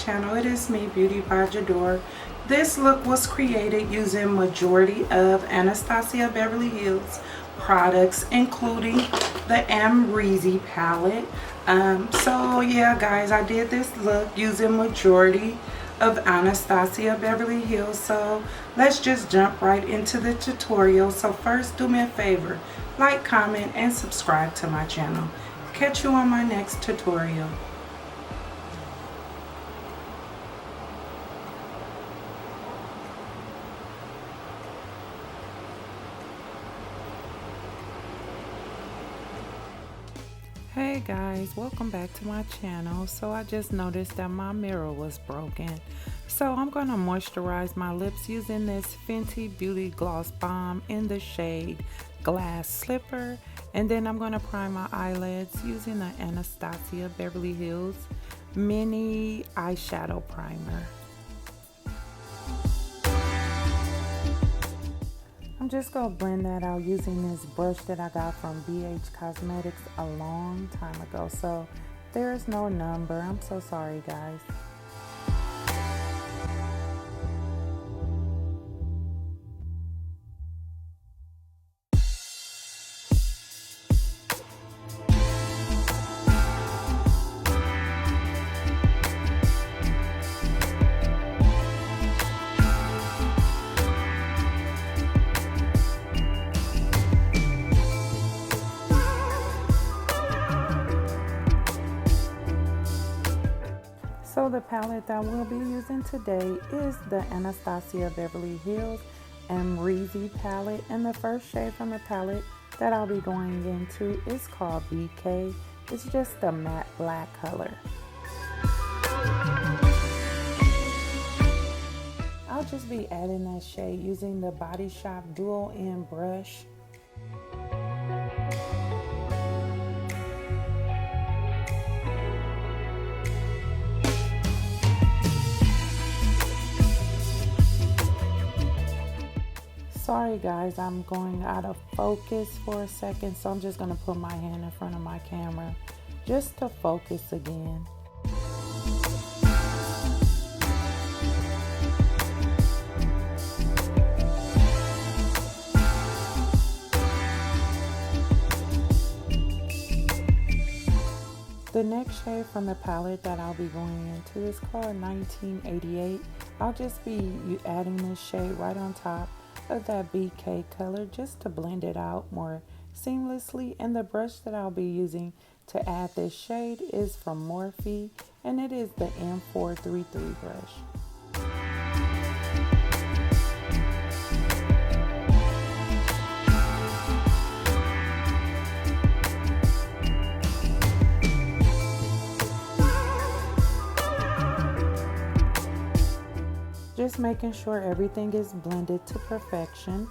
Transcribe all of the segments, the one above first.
channel. It is me, Beauty by Jador. This look was created using majority of Anastasia Beverly Hills products, including the Amrezy palette. So yeah guys, I did this look using majority of Anastasia Beverly Hills. So let's just jump right into the tutorial. So first, do me a favor, like, comment, and subscribe to my channel. Catch you on my next tutorial. Hey guys, welcome back to my channel. So I just noticed that my mirror was broken, so I'm going to moisturize my lips using this Fenty Beauty Gloss Balm in the shade Glass Slipper, and then I'm going to prime my eyelids using the Anastasia Beverly Hills Mini Eyeshadow Primer. I'm just going to blend that out using this brush that I got from BH Cosmetics a long time ago. So there's no number. I'm so sorry, guys. So the palette that we'll be using today is the Anastasia Beverly Hills Amrezy palette, and the first shade from the palette that I'll be going into is called BECCA. It's just a matte black color. I'll just be adding that shade using the Body Shop Dual End brush. Sorry guys, I'm going out of focus for a second, so I'm just going to put my hand in front of my camera just to focus again. The next shade from the palette that I'll be going into is called 1988. I'll just be adding this shade right on top of that BECCA color just to blend it out more seamlessly, and the brush that I'll be using to add this shade is from Morphe, and it is the M433 brush. Just making sure everything is blended to perfection.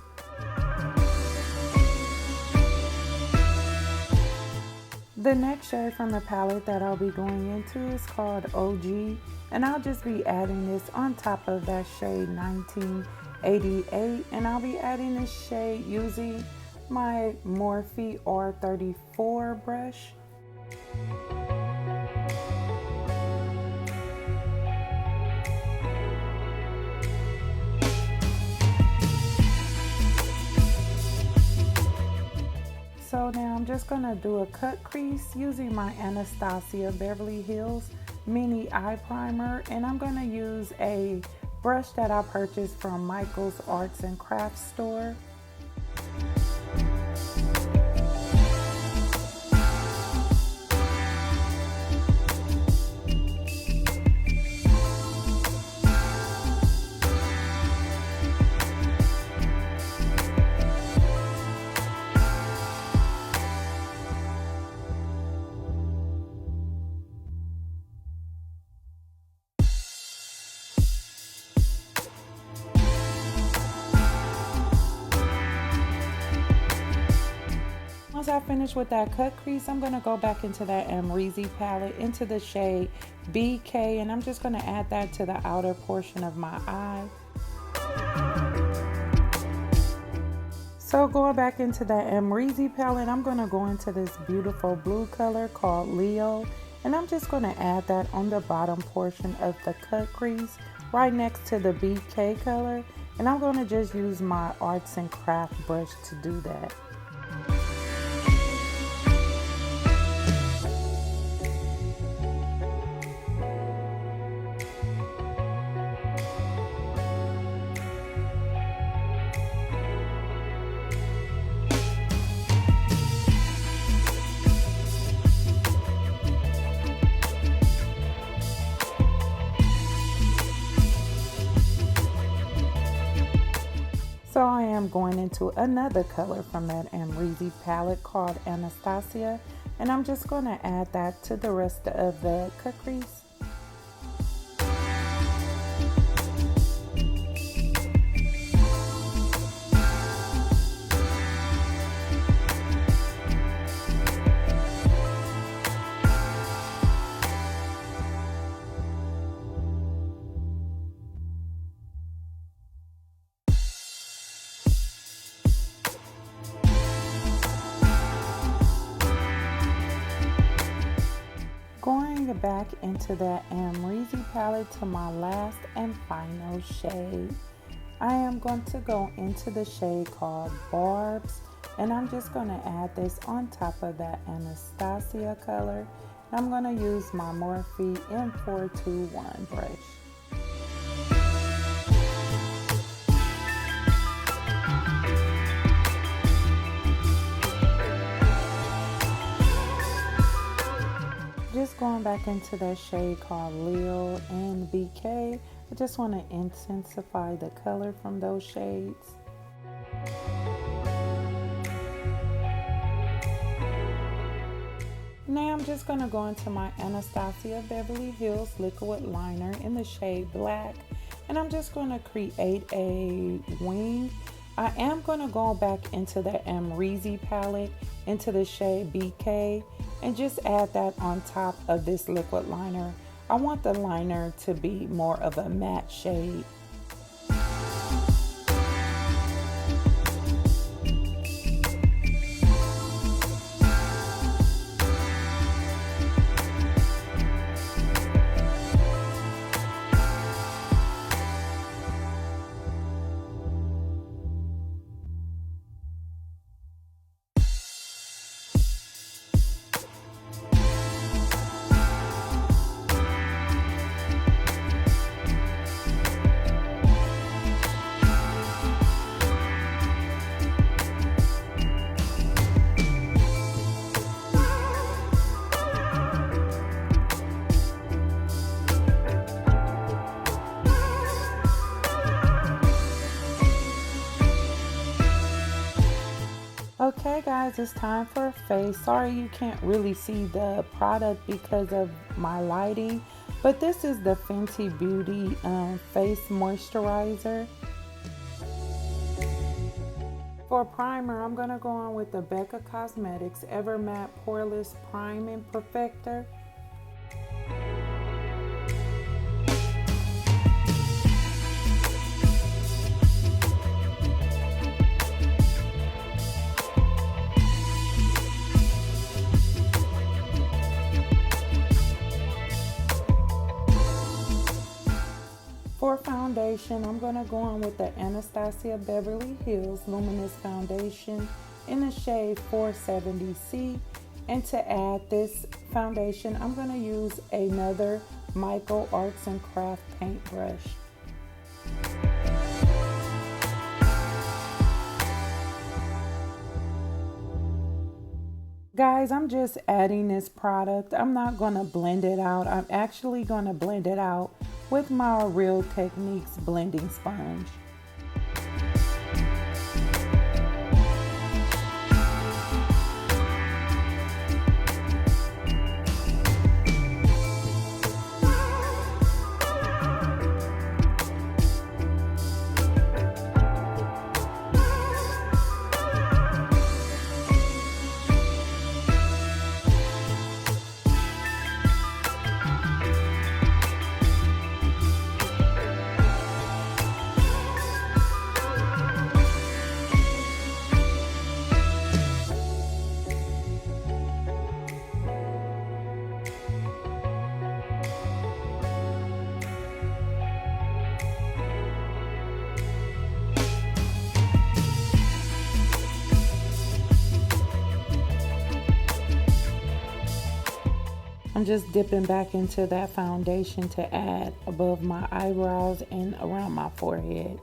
The next shade from the palette that I'll be going into is called OG, and I'll just be adding this on top of that shade 1988, and I'll be adding this shade using my Morphe R34 brush. So now I'm just going to do a cut crease using my Anastasia Beverly Hills Mini Eye Primer, and I'm going to use a brush that I purchased from Michael's Arts and Crafts store. Once I finish with that cut crease, I'm going to go back into that Amrezy palette into the shade BECCA, and I'm just going to add that to the outer portion of my eye. So going back into that Amrezy palette, I'm going to go into this beautiful blue color called Leo, And I'm just going to add that on the bottom portion of the cut crease right next to the BK color. And I'm going to just use my arts and craft brush to do that. So I am going into another color from that Amrezy palette called Anastasia, and I'm just going to add that to the rest of the cut crease. Going back into that Amrezy palette to my last and final shade. I am going to go into the shade called Barbs, and I'm just going to add this on top of that Anastasia color. I'm going to use my Morphe M421 brush. Just going back into that shade called Leo and BK. I just want to intensify the color from those shades. Now I'm just going to go into my Anastasia Beverly Hills liquid liner in the shade Black, and I'm just going to create a wing. I am going to go back into the Amrezy palette into the shade BK and just add that on top of this liquid liner. I want the liner to be more of a matte shade. Okay guys, it's time for a face. Sorry you can't really see the product because of my lighting, but this is the Fenty Beauty face moisturizer. For primer, I'm going to go on with the BECCA Cosmetics Ever Matte Poreless Prime and Perfector. For foundation, I'm going to go on with the Anastasia Beverly Hills Luminous Foundation in the shade 470C. And to add this foundation, I'm going to use another Michael Arts and Craft paintbrush. Guys, I'm just adding this product. I'm not going to blend it out. I'm actually going to blend it out with my Real Techniques blending sponge. I'm just dipping back into that foundation to add above my eyebrows and around my forehead.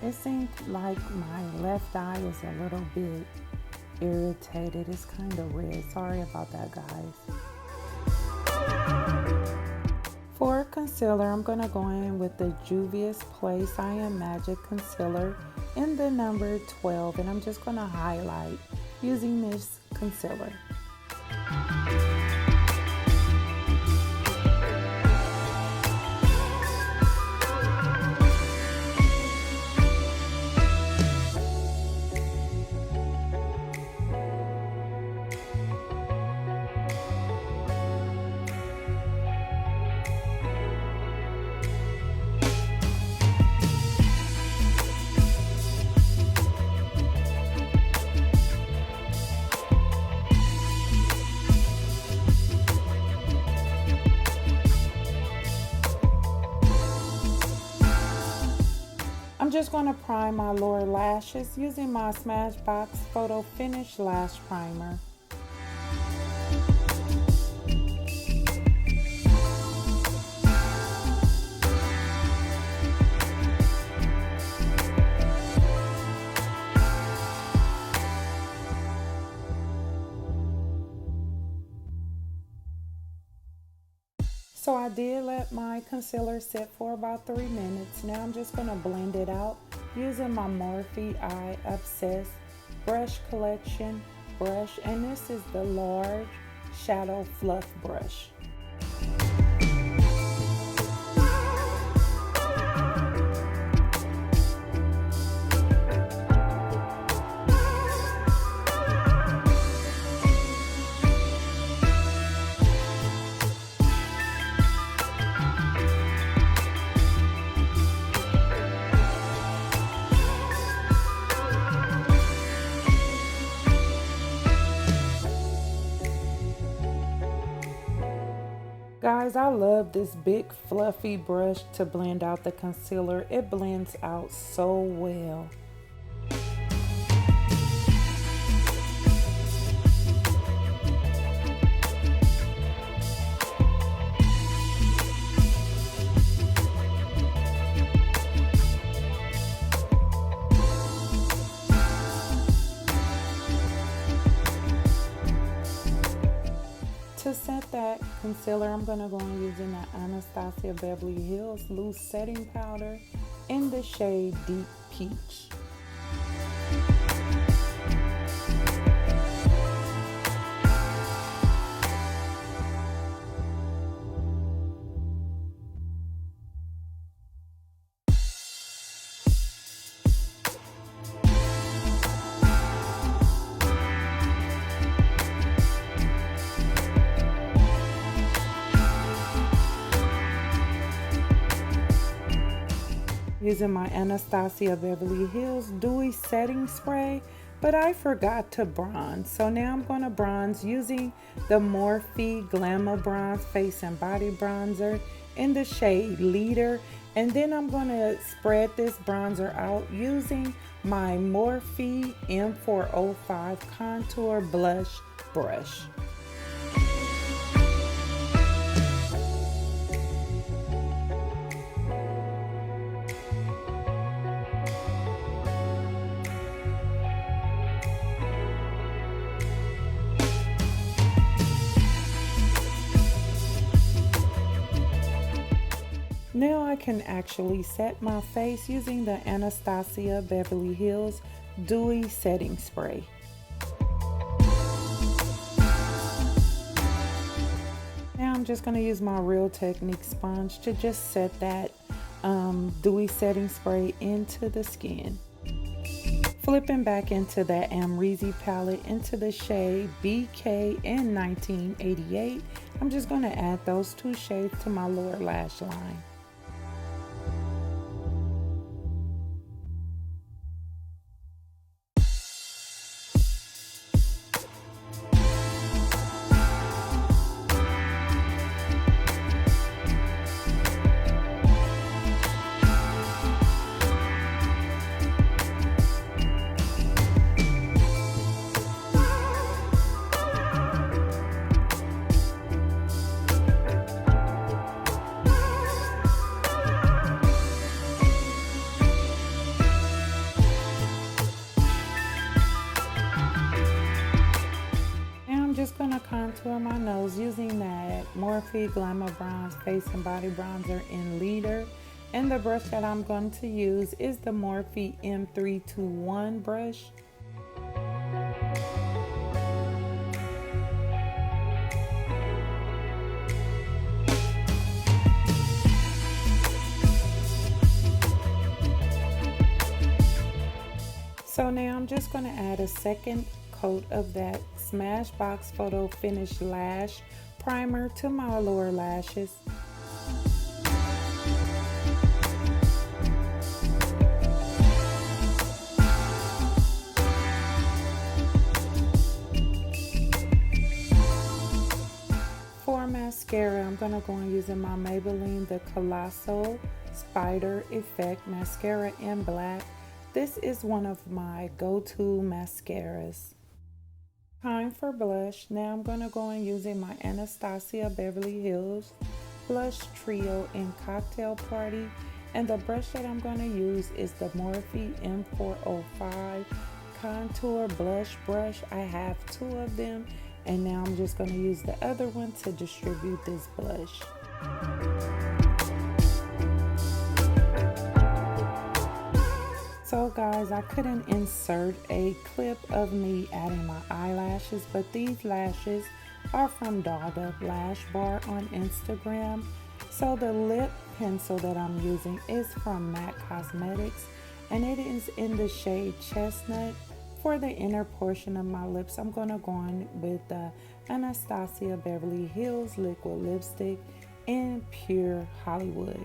It seems like my left eye is a little bit irritated. It's kind of red. Sorry about that, guys. For concealer, I'm going to go in with the Juvias Place I Am Magic Concealer in the number 12. And I'm just going to highlight using this concealer. I'm just going to prime my lower lashes using my Smashbox Photo Finish Lash Primer. So I did let my concealer sit for about 3 minutes. Now I'm just going to blend it out using my Morphe Eye Obsessed Brush Collection brush. And this is the large shadow fluff brush. Guys, I love this big fluffy brush to blend out the concealer. It blends out so well. To set that concealer, I'm going to go in using the Anastasia Beverly Hills Loose Setting Powder in the shade Deep Peach. Using my Anastasia Beverly Hills Dewy Setting Spray, but I forgot to bronze. So now I'm going to bronze using the Morphe Glamour Bronze Face and Body Bronzer in the shade Leader. And then I'm going to spread this bronzer out using my Morphe M405 Contour Blush Brush. Now I can actually set my face using the Anastasia Beverly Hills Dewy Setting Spray. Now I'm just going to use my Real Technique sponge to just set that dewy setting spray into the skin. Flipping back into that Amrezy palette into the shade BK in 1988, I'm just going to add those two shades to my lower lash line. Just gonna contour my nose using that Morphe Glamour Bronze Face and Body Bronzer in Leader. And the brush that I'm going to use is the Morphe M321 brush. So now I'm just gonna add a second coat of that Smashbox Photo Finish Lash Primer to my lower lashes. For mascara, I'm going to go and using my Maybelline the Colossal Spider Effect Mascara in black. This is one of my go-to mascaras. Time for blush. Now I'm going to go and using my Anastasia Beverly Hills Blush Trio in Cocktail Party. And the brush that I'm going to use is the Morphe M405 Contour Blush Brush. I have two of them. And now I'm just going to use the other one to distribute this blush. So guys, I couldn't insert a clip of me adding my eyelashes, but these lashes are from Dolled Up Lash Bar on Instagram. So the lip pencil that I'm using is from MAC Cosmetics, and it is in the shade Chestnut. For the inner portion of my lips, I'm going to go on with the Anastasia Beverly Hills Liquid Lipstick in Pure Hollywood.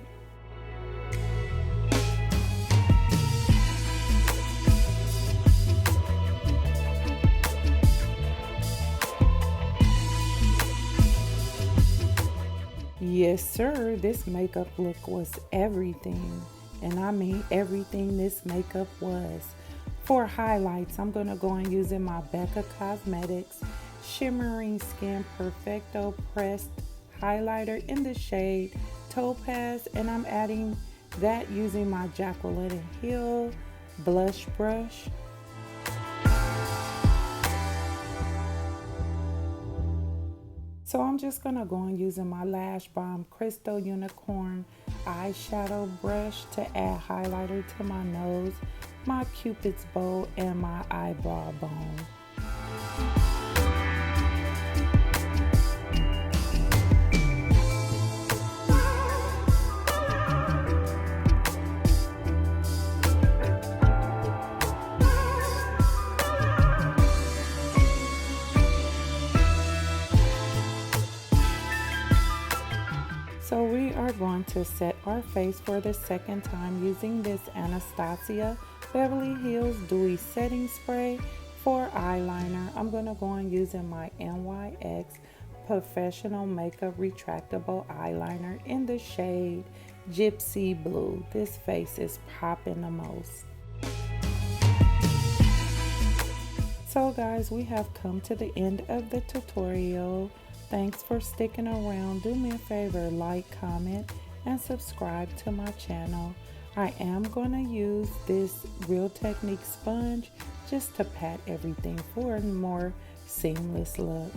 Yes sir, this makeup look was everything, and I mean everything this makeup was. For highlights, I'm going to go and using my BECCA Cosmetics Shimmering Skin Perfecto Pressed Highlighter in the shade Topaz, and I'm adding that using my Jacqueline Hill Blush Brush. So I'm just going to go and using my Lash Bomb Crystal Unicorn eyeshadow brush to add highlighter to my nose, my Cupid's bow, and my eyebrow bone. So we are going to set our face for the second time using this Anastasia Beverly Hills Dewy Setting Spray. For eyeliner, I'm going to go on using my NYX Professional Makeup Retractable Eyeliner in the shade Gypsy Blue. This face is popping the most. So guys, we have come to the end of the tutorial. Thanks for sticking around. Do me a favor, like, comment, and subscribe to my channel. I am going to use this Real Technique sponge just to pat everything for a more seamless look.